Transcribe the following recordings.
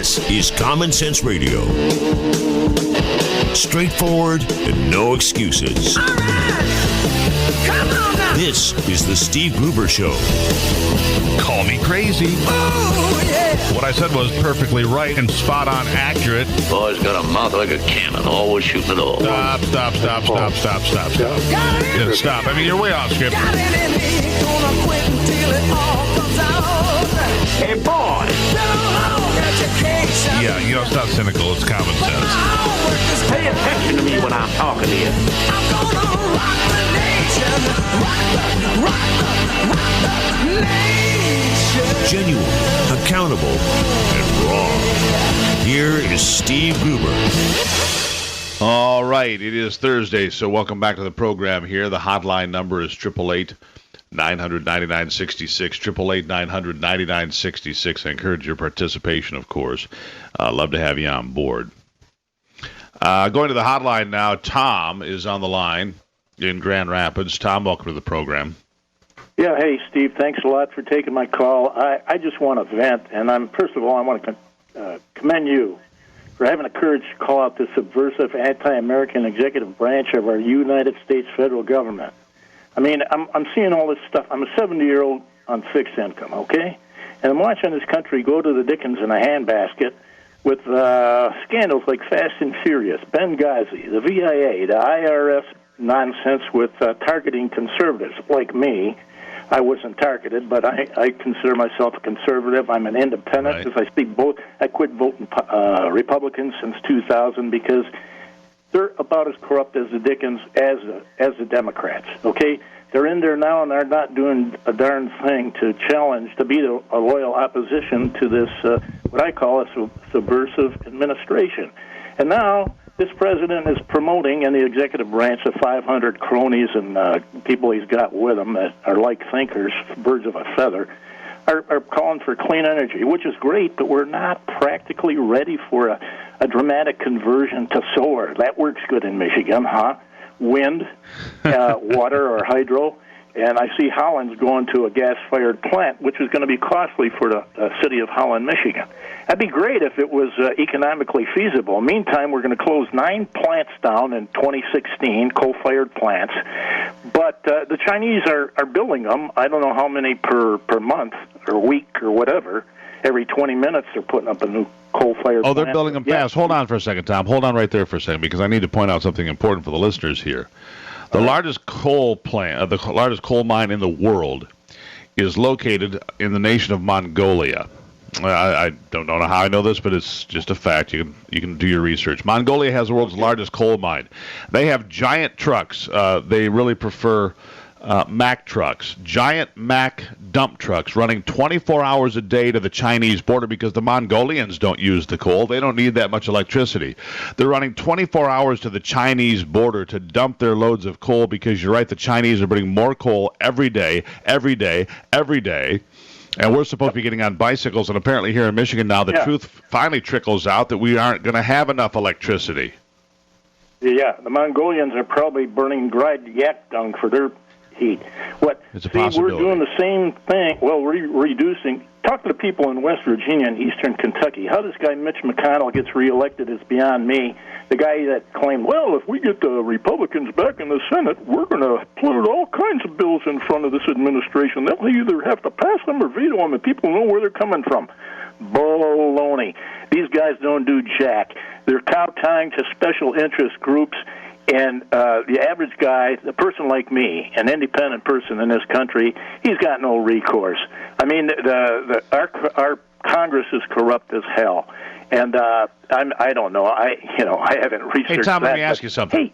This is Common Sense Radio. Straightforward and no excuses. All right. Come on now. This is the Steve Gruber Show. Call me crazy. Oh, yeah. What I said was perfectly right and spot on accurate. Boy's got a mouth like a cannon, always shooting it all. Stop. Got it in Yeah, me. stop. I mean, you're way off script. Got it in me. Gonna quit until it all comes out. Hey, boy! Long education. Yeah, you know, it's not cynical. It's common sense. Pay attention to me when I'm talking to you. I'm gonna rock the nation. Rock the nation. Genuine, accountable, and raw. Here is Steve Gruber. All right, it is Thursday, so welcome back to the program here. The hotline number is 888-900-9966, 888-900-9966. I encourage your participation, of course. Love to have you on board. Going to the hotline now, Tom is on the line in Grand Rapids. Tom, welcome to the program. Yeah, hey, Steve, thanks a lot for taking my call. I just want to vent, and first of all, I want to commend you for having the courage to call out the subversive, anti-American executive branch of our United States federal government. I mean, I'm seeing all this stuff. I'm a 70-year-old on fixed income, okay? And I'm watching this country go to the Dickens in a handbasket with scandals like Fast and Furious, Benghazi, the VIA, the IRS nonsense with targeting conservatives like me. I wasn't targeted, but I consider myself a conservative. I'm an independent because I see both. I quit voting Republicans since 2000 because they're about as corrupt as the Dickens as the Democrats. Okay, they're in there now and they're not doing a darn thing to challenge to be a loyal opposition to this what I call a subversive administration. And now this president is promoting in the executive branch the 500 cronies and people he's got with him that are like thinkers, birds of a feather, are calling for clean energy, which is great, but we're not practically ready for a dramatic conversion to solar. That works good in Michigan, huh? Wind, water, or hydro. And I see Holland's going to a gas-fired plant, which is going to be costly for the city of Holland, Michigan. That'd be great if it was economically feasible. Meantime, we're going to close 9 plants down in 2016, coal-fired plants. But the Chinese are building them. I don't know how many per month or week or whatever. Every 20 minutes they're putting up a new coal-fired plant. Oh, they're building them fast. Hold on for a second, Tom. Hold on right there for a second, because I need to point out something important for the listeners here. The largest coal plant, the largest coal mine in the world, is located in the nation of Mongolia. I don't know how I know this, but it's just a fact. You can do your research. Mongolia has the world's largest coal mine. They have giant trucks. They really prefer Mack trucks, giant Mack dump trucks running 24 hours a day to the Chinese border because the Mongolians don't use the coal. They don't need that much electricity. They're running 24 hours to the Chinese border to dump their loads of coal because you're right, the Chinese are bringing more coal every day. And we're supposed to be getting on bicycles, and apparently here in Michigan now the truth finally trickles out that we aren't going to have enough electricity. Yeah, the Mongolians are probably burning dried yak dung for their heat. It's a possibility. We're doing the same thing. Well, we're reducing. Talk to the people in West Virginia and Eastern Kentucky. How this guy Mitch McConnell gets reelected is beyond me. The guy that claimed, well, if we get the Republicans back in the Senate, we're going to put all kinds of bills in front of this administration. They'll either have to pass them or veto them, and people know where they're coming from. Baloney. These guys don't do jack. They're kowtowing to special interest groups. And the average guy, the person like me, an independent person in this country, he's got no recourse. I mean, our Congress is corrupt as hell, and I don't know. I haven't researched. Hey, Tom, that, let me ask you something.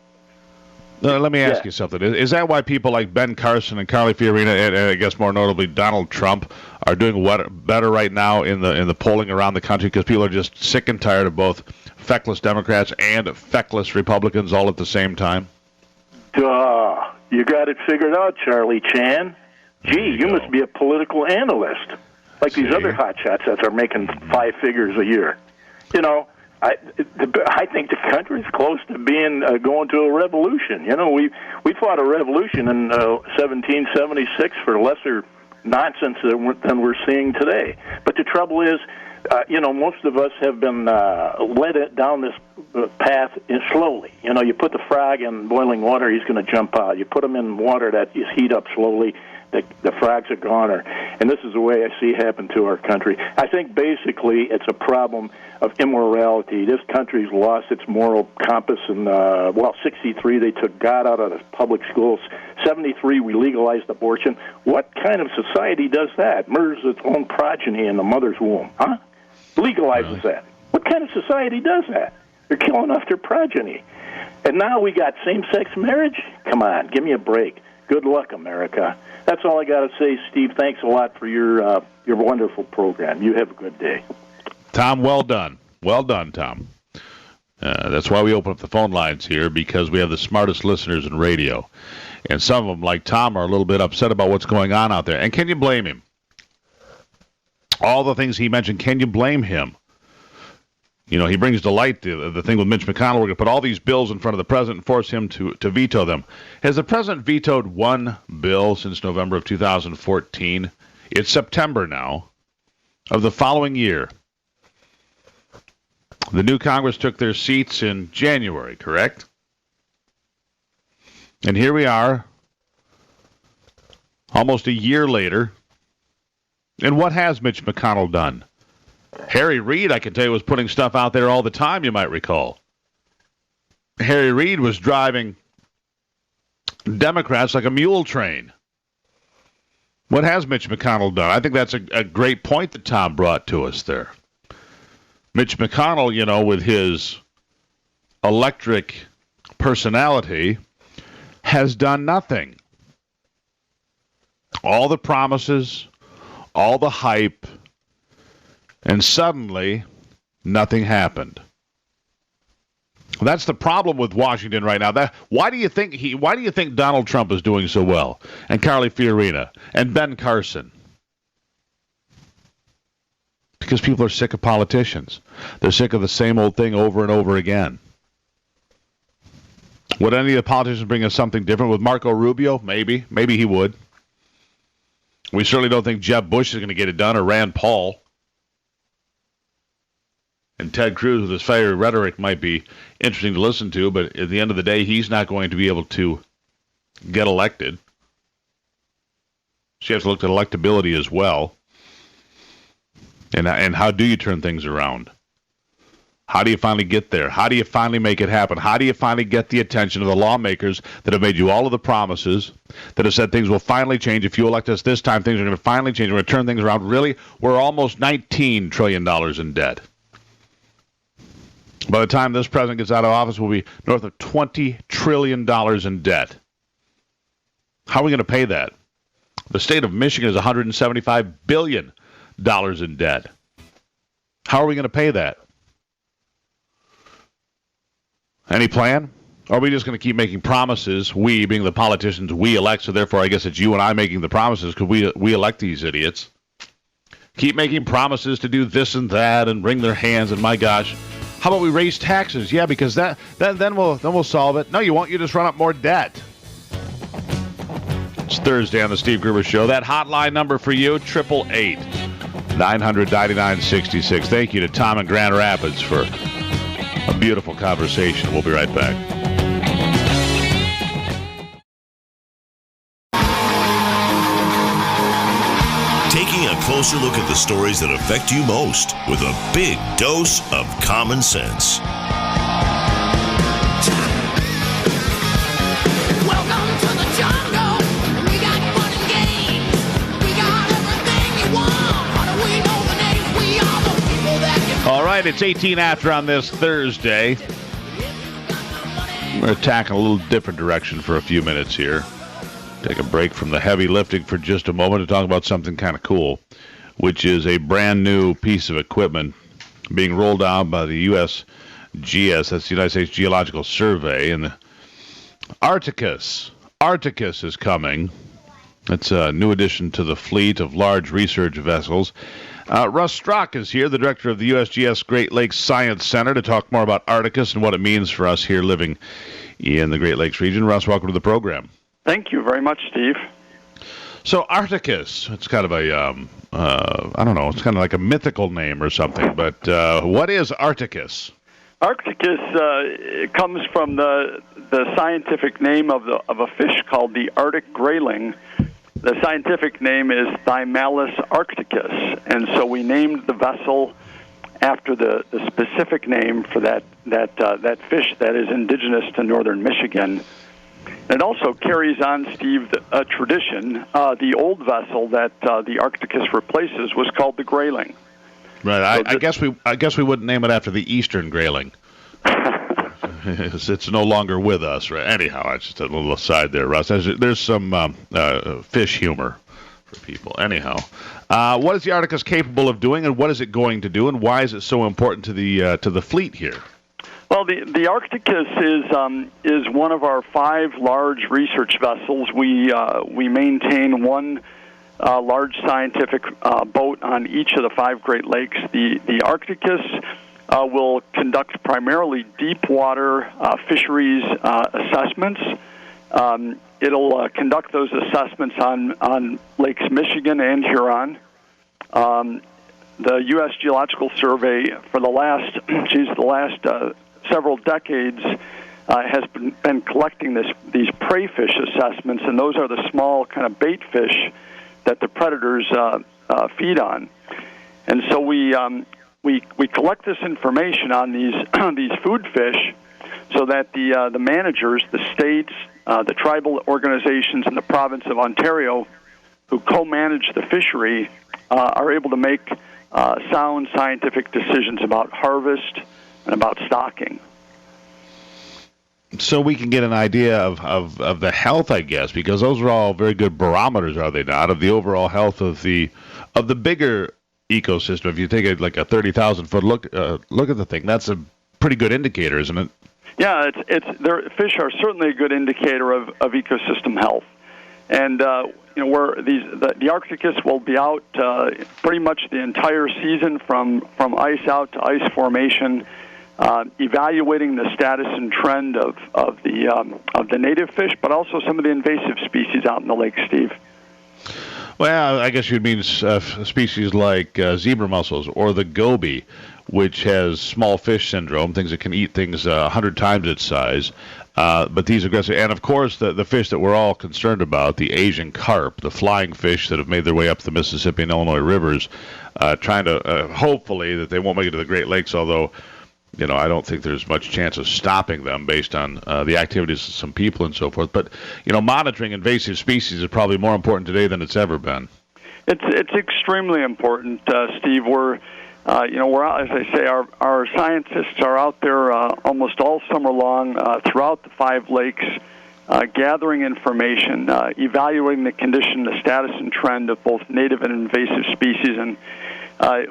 Hey, let me ask you something. Is that why people like Ben Carson and Carly Fiorina, and I guess more notably Donald Trump, are doing better right now in the polling around the country? Because people are just sick and tired of both feckless Democrats and feckless Republicans all at the same time? Duh. You got it figured out, Charlie Chan. Gee, you must be a political analyst, like these other hotshots that are making 5 figures a year. You know, I think the country's close to being going to a revolution. You know, we fought a revolution in 1776 for lesser nonsense than we're seeing today. But the trouble is, Most of us have been led down this path slowly. You put the frog in boiling water, he's going to jump out. You put him in water that is heat up slowly, the frogs are gone. And this is the way I see happen to our country. I think basically it's a problem of immorality. This country's lost its moral compass. And 63 they took God out of the public schools. 73 we legalized abortion. What kind of society does that? Murders its own progeny in the mother's womb, huh? Legalizes that. What kind of society does that? They're killing off their progeny. And now we got same-sex marriage? Come on, give me a break. Good luck, America. That's all I got to say, Steve. Thanks a lot for your wonderful program. You have a good day. Tom, well done. Well done, Tom. That's why we open up the phone lines here, because we have the smartest listeners in radio. And some of them, like Tom, are a little bit upset about what's going on out there. And can you blame him? All the things he mentioned, can you blame him? He brings to light the thing with Mitch McConnell. We're going to put all these bills in front of the president and force him to veto them. Has the president vetoed one bill since November of 2014? It's September now of the following year. The new Congress took their seats in January, correct? And here we are, almost a year later. And what has Mitch McConnell done? Harry Reid, I can tell you, was putting stuff out there all the time, you might recall. Harry Reid was driving Democrats like a mule train. What has Mitch McConnell done? I think that's a great point that Tom brought to us there. Mitch McConnell, with his electric personality, has done nothing. All the promises, all the hype, and suddenly nothing happened. That's the problem with Washington right now. Why do you think Donald Trump is doing so well? And Carly Fiorina and Ben Carson? Because people are sick of politicians. They're sick of the same old thing over and over again. Would any of the politicians bring us something different? With Marco Rubio? Maybe. Maybe he would. We certainly don't think Jeb Bush is going to get it done, or Rand Paul. And Ted Cruz with his fiery rhetoric might be interesting to listen to, but at the end of the day, he's not going to be able to get elected. So you have to look at electability as well. And how do you turn things around? How do you finally get there? How do you finally make it happen? How do you finally get the attention of the lawmakers that have made you all of the promises, that have said things will finally change? If you elect us this time, things are going to finally change. We're going to turn things around. Really, we're almost $19 trillion in debt. By the time this president gets out of office, we'll be north of $20 trillion in debt. How are we going to pay that? The state of Michigan is $175 billion in debt. How are we going to pay that? Any plan? Or are we just going to keep making promises? We, being the politicians, we elect, so therefore I guess it's you and I making the promises because we elect these idiots. Keep making promises to do this and that and wring their hands, and my gosh, how about we raise taxes? Yeah, because then we'll solve it. No, you won't. You just run up more debt. It's Thursday on the Steve Gruber Show. That hotline number for you, 888-900-9966. Thank you to Tom in Grand Rapids for a beautiful conversation. We'll be right back. Taking a closer look at the stories that affect you most with a big dose of common sense. Welcome to the jungle. We got fun and games. We got everything you want. How do we know the names? We are the people that can. All right, it's 18 after on this Thursday. We're attacking a little different direction for a few minutes here. Take a break from the heavy lifting for just a moment to talk about something kind of cool, which is a brand new piece of equipment being rolled out by the USGS, that's the United States Geological Survey, and the Arcticus. Arcticus is coming. It's a new addition to the fleet of large research vessels. Russ Strach is here, the director of the USGS Great Lakes Science Center, to talk more about Arcticus and what it means for us here living in the Great Lakes region. Russ, welcome to the program. Thank you very much, Steve. So Arcticus, it's kind of a, I don't know, it's kind of like a mythical name or something, but what is Arcticus? Arcticus comes from the scientific name of a fish called the Arctic grayling. The scientific name is Thymalus arcticus, and so we named the vessel after the specific name for that fish that is indigenous to northern Michigan. It also carries on, Steve, a tradition. The old vessel that the Arcticus replaces was called the grayling. Right. I guess we wouldn't name it after the Eastern grayling. It's no longer with us, right? Anyhow, it's just a little aside there, Russ. There's some fish humor for people. Anyhow, what is the Arcticus capable of doing, and what is it going to do, and why is it so important to the fleet here? Well, the Arcticus is one of our 5 large research vessels. We maintain one large scientific boat on each of the 5 Great Lakes. The Arcticus will conduct primarily deep water fisheries assessments. It'll conduct those assessments on Lakes Michigan and Huron. The U.S. Geological Survey for the last several decades has been collecting these prey fish assessments, and those are the small kind of bait fish that the predators feed on. And so we collect this information on these food fish, so that the managers, the states, the tribal organizations in the province of Ontario, who co-manage the fishery, are able to make sound scientific decisions about harvest and about stocking. So we can get an idea of the health, I guess, because those are all very good barometers, are they not, of the overall health of the bigger ecosystem. If you take a 30,000-foot look at the thing, that's a pretty good indicator, isn't it? Yeah, fish are certainly a good indicator of ecosystem health, and where the Arcticus will be out pretty much the entire season from ice out to ice formation, evaluating the status and trend of the native fish, but also some of the invasive species out in the lake, Steve. Well, I guess you'd mean species like zebra mussels or the goby, which has small fish syndrome, things that can eat things 100 times its size. But these aggressive, and of course the fish that we're all concerned about, the Asian carp, the flying fish that have made their way up the Mississippi and Illinois rivers, trying to hopefully that they won't make it to the Great Lakes, although I don't think there's much chance of stopping them based on the activities of some people and so forth. But monitoring invasive species is probably more important today than it's ever been. It's extremely important, Steve. We're out, as I say, our scientists are out there almost all summer long throughout the 5 lakes, gathering information, evaluating the condition, the status and trend of both native and invasive species, and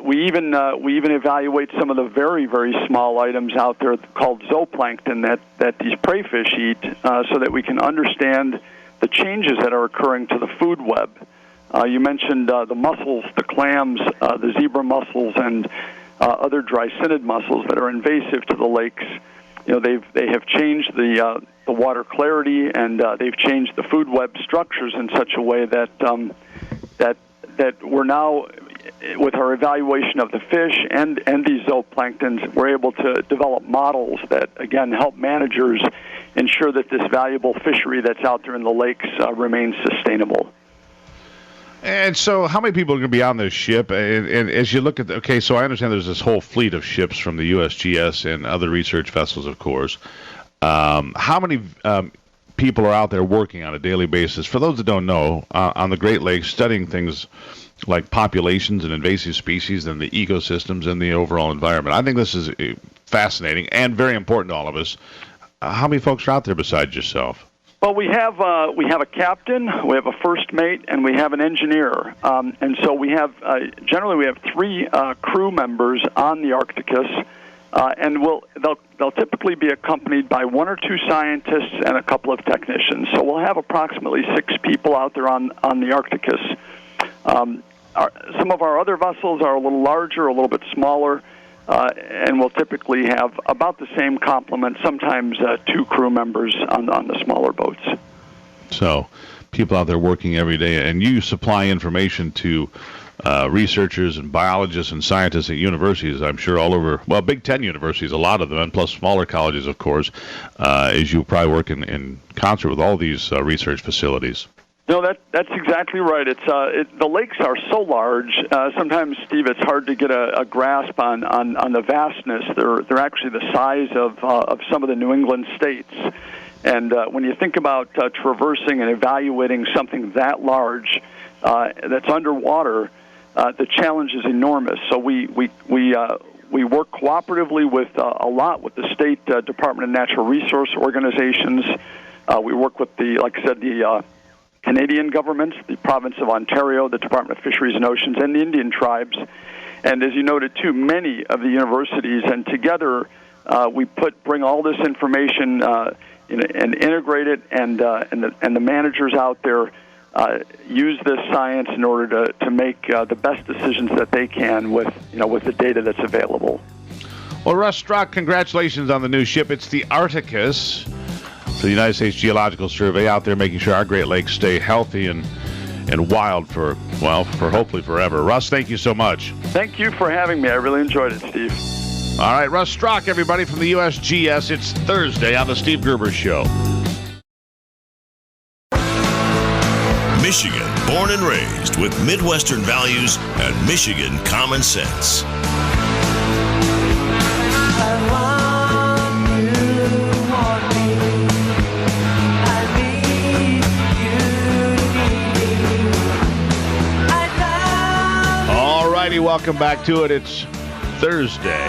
we even evaluate some of the very, very small items out there called zooplankton that these prey fish eat, so that we can understand the changes that are occurring to the food web. You mentioned the mussels, the clams, the zebra mussels, and other drycinid mussels that are invasive to the lakes. They have changed the water clarity, and they've changed the food web structures in such a way that we're now, with our evaluation of the fish and these zooplanktons, we're able to develop models that, again, help managers ensure that this valuable fishery that's out there in the lakes remains sustainable. And so how many people are going to be on this ship? And as you look at so I understand there's this whole fleet of ships from the USGS and other research vessels, of course. How many people are out there working on a daily basis? For those that don't know, on the Great Lakes, studying things like populations and invasive species and the ecosystems and the overall environment. I think this is fascinating and very important to all of us. How many folks are out there besides yourself? Well, we have a captain, we have a first mate, and we have an engineer. And so we have generally we have 3 crew members on the Arcticus, and they'll typically be accompanied by 1 or 2 scientists and a couple of technicians. So we'll have approximately 6 people out there on the Arcticus. Some of our other vessels are a little larger, a little bit smaller, and we'll typically have about the same complement, sometimes 2 crew members on the smaller boats. So people out there working every day, and you supply information to researchers and biologists and scientists at universities, I'm sure all over, well, Big Ten universities, a lot of them, and plus smaller colleges, of course, as you probably work in concert with all these research facilities. No, that's exactly right. The lakes are so large. Sometimes, Steve, it's hard to get a grasp on the vastness. They're actually the size of some of the New England states. And when you think about traversing and evaluating something that large that's underwater, the challenge is enormous. So we work cooperatively with a lot with the state Department of Natural Resource organizations. We work with the Canadian government, the province of Ontario, the Department of Fisheries and Oceans, and the Indian tribes. And as you noted, too, many of the universities, and together we bring all this information and integrate it, and the managers out there use this science in order to make the best decisions that they can with the data that's available. Well, Russ Strach, congratulations on the new ship. It's the Arcticus. For the United States Geological Survey, out there making sure our Great Lakes stay healthy and wild for hopefully forever. Russ, thank you so much. Thank you for having me. I really enjoyed it, Steve. All right, Russ Strach, everybody from the USGS. It's Thursday on the Steve Gruber Show. Michigan, born and raised with Midwestern values and Michigan common sense. Welcome back to it. It's Thursday.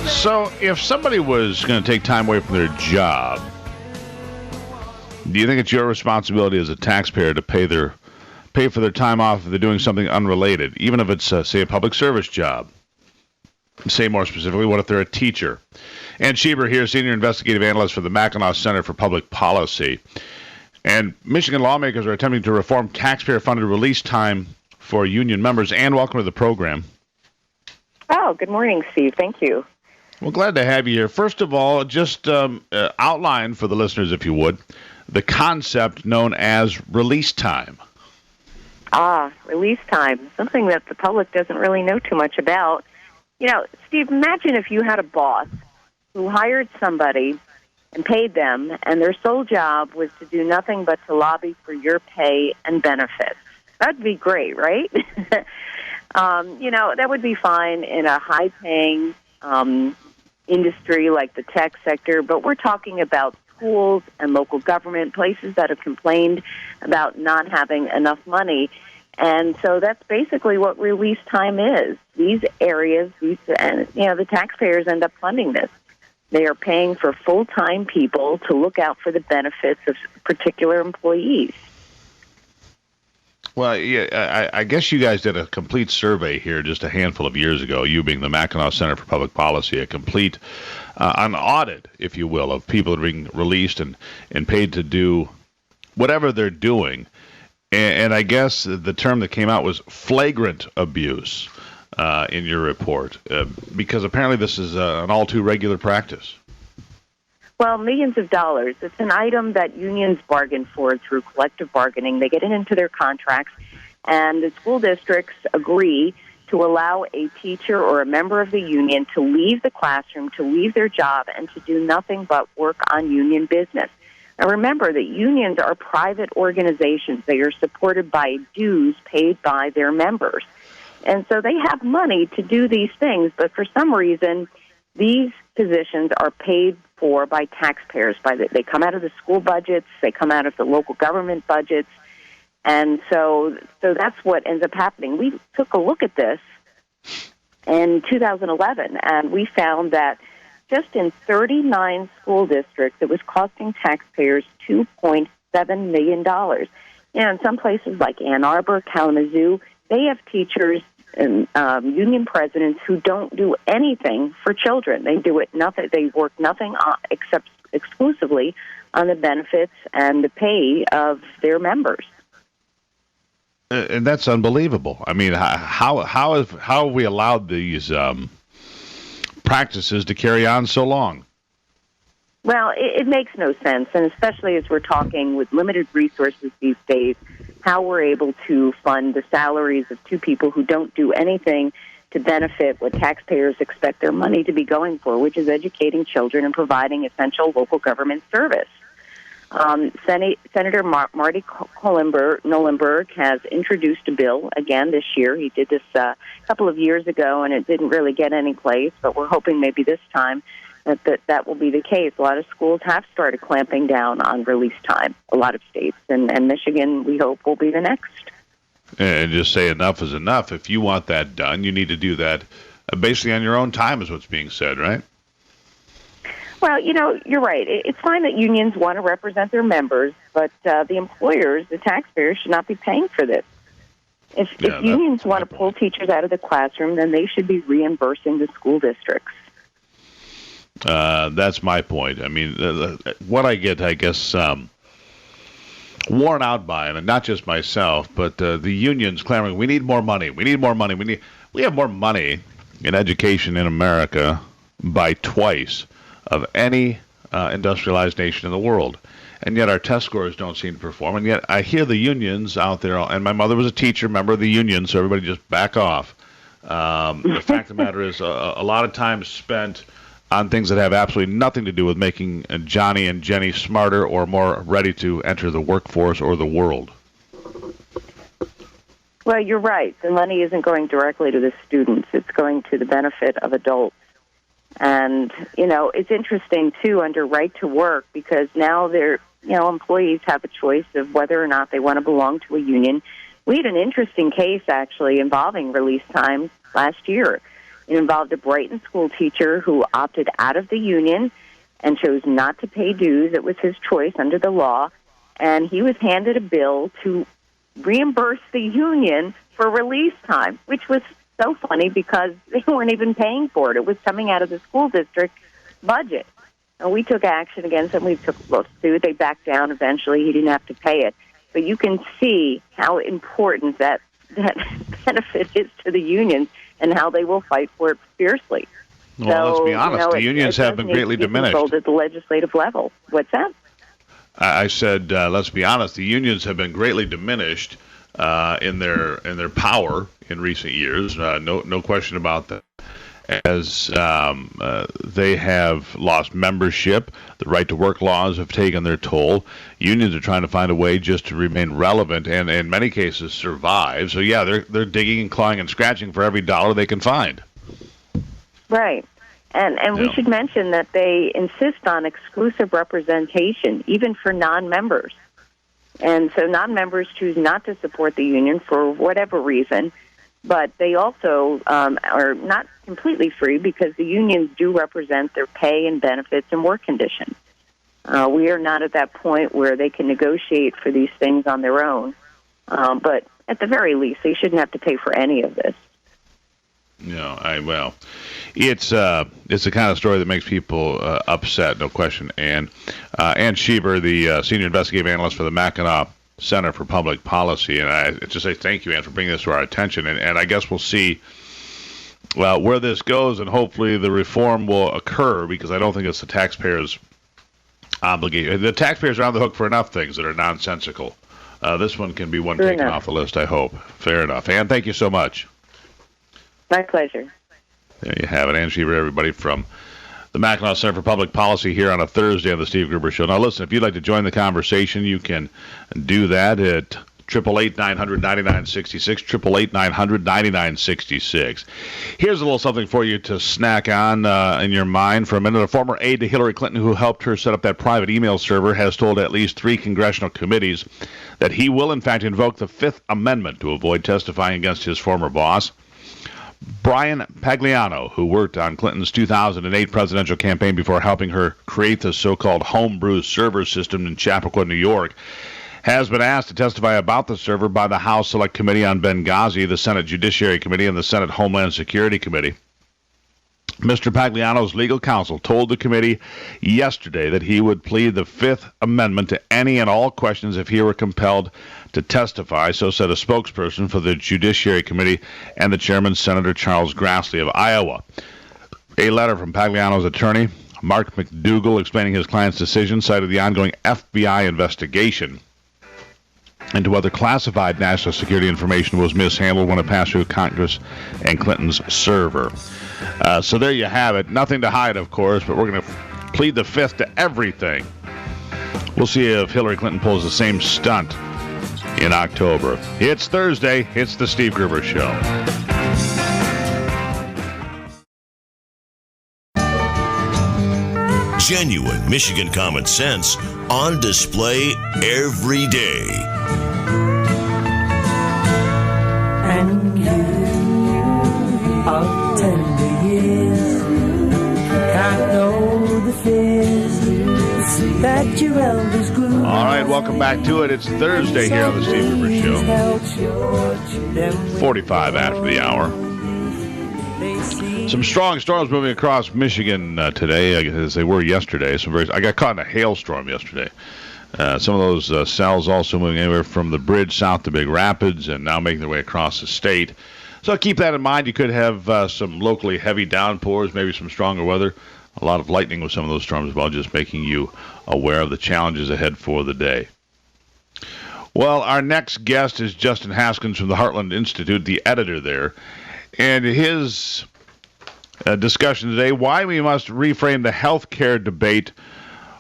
So if somebody was going to take time away from their job, do you think it's your responsibility as a taxpayer to pay for their time off if they're doing something unrelated, even if it's, say, a public service job? Say more specifically, what if they're a teacher? And Schieber here, Senior Investigative Analyst for the Mackinac Center for Public Policy. And Michigan lawmakers are attempting to reform taxpayer-funded release time for union members. Ann, welcome to the program. Oh, good morning, Steve. Thank you. Well, glad to have you here. First of all, just outline for the listeners, if you would, the concept known as release time. Release time, something that the public doesn't really know too much about. Steve, imagine if you had a boss who hired somebody and paid them, and their sole job was to do nothing but to lobby for your pay and benefits. That'd be great, right? That would be fine in a high-paying industry like the tech sector, but we're talking about schools and local government, places that have complained about not having enough money. And so that's basically what release time is. These areas, the taxpayers end up funding this. They are paying for full-time people to look out for the benefits of particular employees. Well, yeah, I guess you guys did a complete survey here just a handful of years ago, you being the Mackinac Center for Public Policy, a complete an audit, if you will, of people that are being released and paid to do whatever they're doing. And I guess the term that came out was flagrant abuse in your report, because apparently this is an all too regular practice. Well, millions of dollars. It's an item that unions bargain for through collective bargaining. They get it into their contracts, and the school districts agree to allow a teacher or a member of the union to leave the classroom, to leave their job, and to do nothing but work on union business. Now, remember that unions are private organizations. They are supported by dues paid by their members. And so they have money to do these things, but for some reason, these positions are paid for by taxpayers. They come out of the school budgets, they come out of the local government budgets, and so that's what ends up happening. We took a look at this in 2011, and we found that just in 39 school districts, it was costing taxpayers $2.7 million. In some places like Ann Arbor, Kalamazoo, they have teachers and union presidents who don't do anything for children. They do it nothing. They work nothing except exclusively on the benefits and the pay of their members. And that's unbelievable. I mean, how have we allowed these practices to carry on so long? Well, it makes no sense, and especially as we're talking with limited resources these days, how we're able to fund the salaries of two people who don't do anything to benefit what taxpayers expect their money to be going for, which is educating children and providing essential local government service. Senator Marty Nolenberg has introduced a bill again this year. He did this a couple of years ago, and it didn't really get any place, but we're hoping maybe this time that will be the case. A lot of schools have started clamping down on release time, a lot of states, and Michigan, we hope, will be the next. And just say enough is enough. If you want that done, you need to do that basically on your own time is what's being said, right? Well, you're right. It's fine that unions want to represent their members, but the employers, the taxpayers, should not be paying for this. If unions want to pull teachers out of the classroom, then they should be reimbursing the school districts. That's my point. I mean, what I get, I guess, worn out by, and not just myself, but the unions clamoring, we need more money. We need more money. We have more money in education in America by twice of any industrialized nation in the world. And yet our test scores don't seem to perform. And yet I hear the unions out there, and my mother was a teacher, member of the union, so everybody just back off. The fact of the matter is a lot of time spent on things that have absolutely nothing to do with making Johnny and Jenny smarter or more ready to enter the workforce or the world. Well, you're right. The money isn't going directly to the students. It's going to the benefit of adults. And, it's interesting, too, under right to work, because now employees have a choice of whether or not they want to belong to a union. We had an interesting case, actually, involving release time last year. It involved a Brighton school teacher who opted out of the union and chose not to pay dues. It was his choice under the law. And he was handed a bill to reimburse the union for release time, which was so funny because they weren't even paying for it. It was coming out of the school district budget. And we took action against them. We took a lawsuit. They backed down eventually. He didn't have to pay it. But you can see how important that benefit is to the unions and how they will fight for it fiercely. Well, let's be honest. The unions have been greatly diminished. At the legislative level. What's that? I said, let's be honest. The unions have been greatly diminished in their power in recent years. No question about that. As they have lost membership, the right to work laws have taken their toll. Unions are trying to find a way just to remain relevant and, in many cases, survive. So, yeah, they're digging and clawing and scratching for every dollar they can find. Right. And we should mention that they insist on exclusive representation, even for non-members. And so non-members choose not to support the union for whatever reason, but they also are not completely free because the unions do represent their pay and benefits and work conditions. We are not at that point where they can negotiate for these things on their own. But at the very least, they shouldn't have to pay for any of this. It's the kind of story that makes people upset, no question. And Ann Schieber, the senior investigative analyst for the Mackinac Center for Public Policy, and I just say thank you, Ann, for bringing this to our attention. And I guess we'll see where this goes, and hopefully the reform will occur, because I don't think it's the taxpayers' obligation. The taxpayers are on the hook for enough things that are nonsensical. This one can be one taken off the list, I hope. Fair enough. Ann, thank you so much. My pleasure. There you have it. Ann Schieber, everybody, from the Mackinac Center for Public Policy here on a Thursday on the Steve Gruber Show. Now, listen, if you'd like to join the conversation, you can do that at 888-900-9966, 888-900-9966. Here's a little something for you to snack on in your mind for a minute. A former aide to Hillary Clinton who helped her set up that private email server has told at least 3 congressional committees that he will, in fact, invoke the Fifth Amendment to avoid testifying against his former boss. Brian Pagliano, who worked on Clinton's 2008 presidential campaign before helping her create the so-called homebrew server system in Chappaqua, New York, has been asked to testify about the server by the House Select Committee on Benghazi, the Senate Judiciary Committee, and the Senate Homeland Security Committee. Mr. Pagliano's legal counsel told the committee yesterday that he would plead the Fifth Amendment to any and all questions if he were compelled to testify, so said a spokesperson for the Judiciary Committee and the chairman, Senator Charles Grassley of Iowa. A letter from Pagliano's attorney, Mark McDougall, explaining his client's decision, cited the ongoing FBI investigation into whether classified national security information was mishandled when it passed through Congress and Clinton's server. So there you have it. Nothing to hide, of course, but we're going to plead the fifth to everything. We'll see if Hillary Clinton pulls the same stunt in October. It's Thursday. It's the Steve Gruber Show. Genuine Michigan common sense on display every day. And you of tender years can't know the fears that your elders grew. All right, welcome back to it. It's Thursday here on the Steve Gruber Show. 45 after the hour. Some strong storms moving across Michigan today, as they were yesterday. I got caught in a hailstorm yesterday. Some of those cells also moving anywhere from the bridge south to Big Rapids and now making their way across the state. So keep that in mind. You could have some locally heavy downpours, maybe some stronger weather. A lot of lightning with some of those storms as well, just making you aware of the challenges ahead for the day. Well, our next guest is Justin Haskins from the Heartland Institute, the editor there. And his discussion today, why we must reframe the health care debate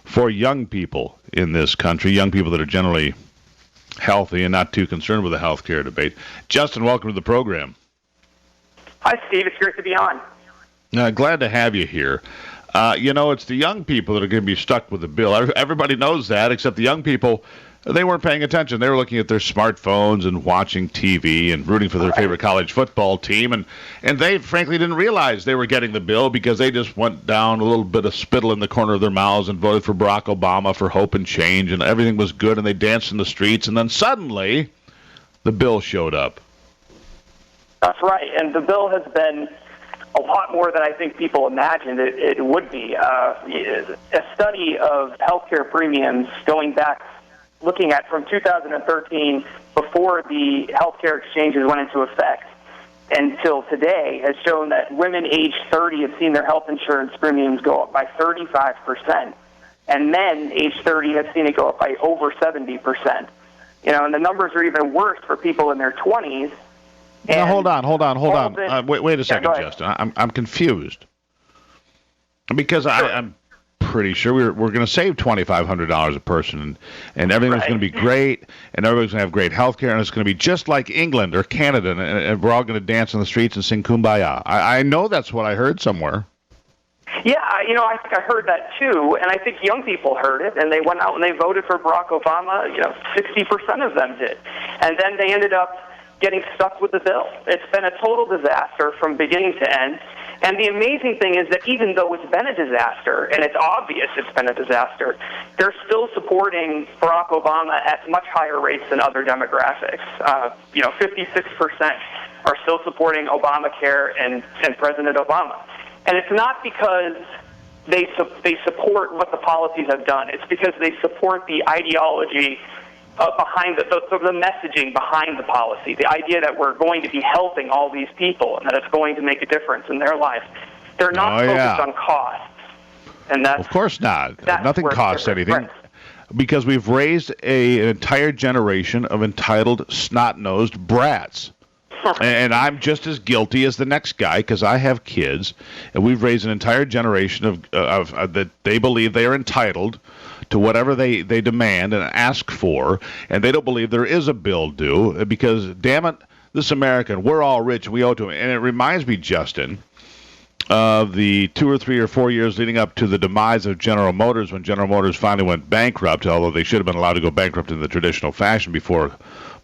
for young people in this country, young people that are generally healthy and not too concerned with the health care debate. Justin, welcome to the program. Hi, Steve. It's great to be on. Glad to have you here. It's the young people that are going to be stuck with the bill. Everybody knows that, except the young people. They weren't paying attention. They were looking at their smartphones and watching TV and rooting for their favorite college football team. And they, frankly, didn't realize they were getting the bill because they just went down a little bit of spittle in the corner of their mouths and voted for Barack Obama for hope and change. And everything was good, and they danced in the streets. And then suddenly, the bill showed up. That's right. And the bill has been a lot more than I think people imagined it would be. A study of healthcare premiums going back, looking at from 2013, before the healthcare exchanges went into effect, until today, has shown that women aged 30 have seen their health insurance premiums go up by 35%, and men aged 30 have seen it go up by over 70%. And the numbers are even worse for people in their 20s. Now, hold on. Wait a second, Justin. I'm confused. Because sure. I'm pretty sure we're going to save $2,500 a person, and everything's going to be great, and everybody's going to have great health care, and it's going to be just like England or Canada, and we're all going to dance in the streets and sing Kumbaya. I know that's what I heard somewhere. Yeah, I think I heard that too, and I think young people heard it, and they went out and they voted for Barack Obama. 60% of them did, and then they ended up getting stuck with the bill. It's been a total disaster from beginning to end. And the amazing thing is that even though it's been a disaster, and it's obvious it's been a disaster, they're still supporting Barack Obama at much higher rates than other demographics. 56% are still supporting Obamacare and President Obama. And it's not because they support what the policies have done. It's because they support the ideology behind the messaging behind the policy, the idea that we're going to be helping all these people and that it's going to make a difference in their life. They're not focused on cost. And that's, of course not. Nothing costs anything. Because we've raised an entire generation of entitled, snot-nosed brats. And I'm just as guilty as the next guy because I have kids, and we've raised an entire generation of that they believe they are entitled to whatever they demand and ask for, and they don't believe there is a bill due because, damn it, this American, we're all rich and we owe to him. And it reminds me, Justin, of the 2 or 3 or 4 years leading up to the demise of General Motors when General Motors finally went bankrupt, although they should have been allowed to go bankrupt in the traditional fashion before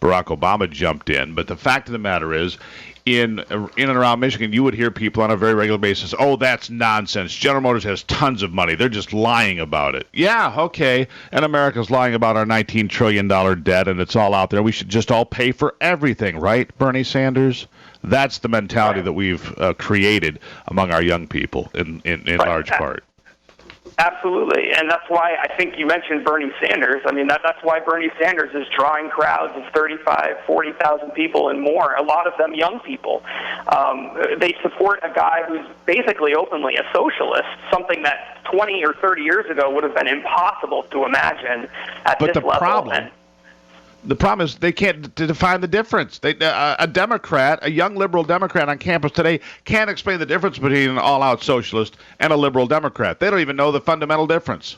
Barack Obama jumped in. But the fact of the matter is, in and around Michigan, you would hear people on a very regular basis, oh, that's nonsense. General Motors has tons of money. They're just lying about it. Yeah, okay, and America's lying about our $19 trillion debt, and it's all out there. We should just all pay for everything, right, Bernie Sanders? That's the mentality that we've created among our young people in large part. Absolutely, and that's why I think you mentioned Bernie Sanders. I mean, that's why Bernie Sanders is drawing crowds of 35, 40,000 people and more, a lot of them young people. They support a guy who's basically openly a socialist, something that 20 or 30 years ago would have been impossible to imagine at this level. The problem is they can't define the difference. A Democrat, a young liberal Democrat on campus today can't explain the difference between an all-out socialist and a liberal Democrat. They don't even know the fundamental difference.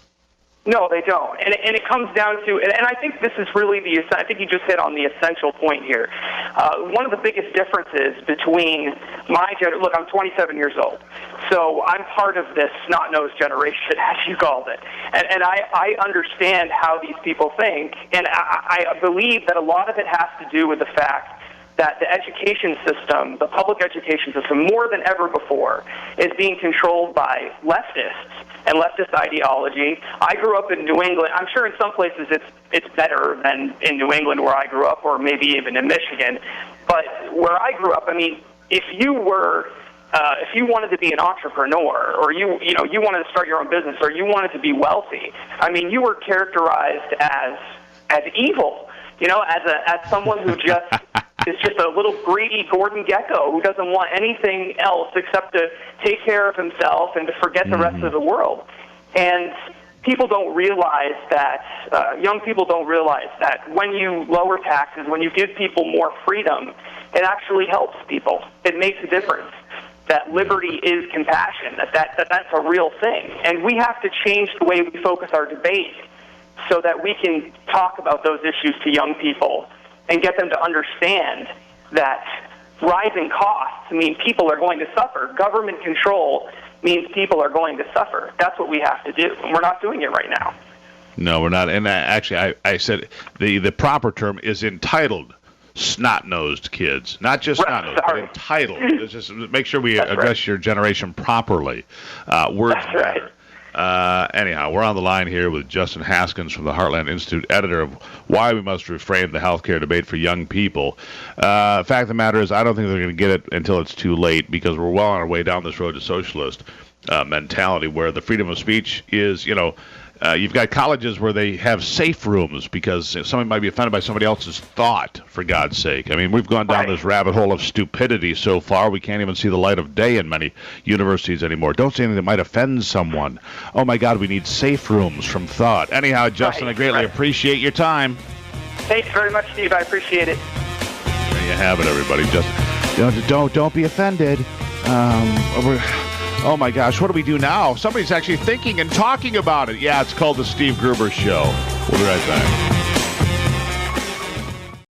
No, they don't. And it comes down to, and I think this is really I think you just hit on the essential point here. One of the biggest differences between look, I'm 27 years old, so I'm part of this snot-nosed generation, as you called it. And I understand how these people think, and I believe that a lot of it has to do with the fact that the education system, the public education system, more than ever before, is being controlled by leftists and leftist ideology. I grew up in New England. I'm sure in some places it's better than in New England where I grew up, or maybe even in Michigan. But where I grew up, I mean, if you wanted to be an entrepreneur, or you wanted to start your own business, or you wanted to be wealthy, I mean, you were characterized as evil. As someone who just is just a little greedy Gordon Gekko who doesn't want anything else except to take care of himself and to forget the rest of the world. And people don't realize that, young people don't realize that when you lower taxes, when you give people more freedom, it actually helps people. It makes a difference. That liberty is compassion, that's a real thing. And we have to change the way we focus our debate so that we can talk about those issues to young people and get them to understand that rising costs mean people are going to suffer. Government control means people are going to suffer. That's what we have to do, and we're not doing it right now. No, we're not. And actually, I said the proper term is entitled snot-nosed kids. Not just snot-nosed, but entitled. It's just make sure we address your generation properly. Words matter. Anyhow, we're on the line here with Justin Haskins from the Heartland Institute, editor of Why We Must Reframe the Healthcare Debate for Young People. Fact of the matter is, I don't think they're going to get it until it's too late, because we're well on our way down this road to socialist mentality, where the freedom of speech is, you've got colleges where they have safe rooms because somebody might be offended by somebody else's thought, for God's sake. I mean, we've gone down this rabbit hole of stupidity so far, we can't even see the light of day in many universities anymore. Don't say anything that might offend someone. Oh, my God, we need safe rooms from thought. Anyhow, Justin, I greatly appreciate your time. Thanks very much, Steve. I appreciate it. There you have it, everybody. Just don't be offended. Oh, my gosh, what do we do now? Somebody's actually thinking and talking about it. Yeah, it's called The Steve Gruber Show. We'll be right back.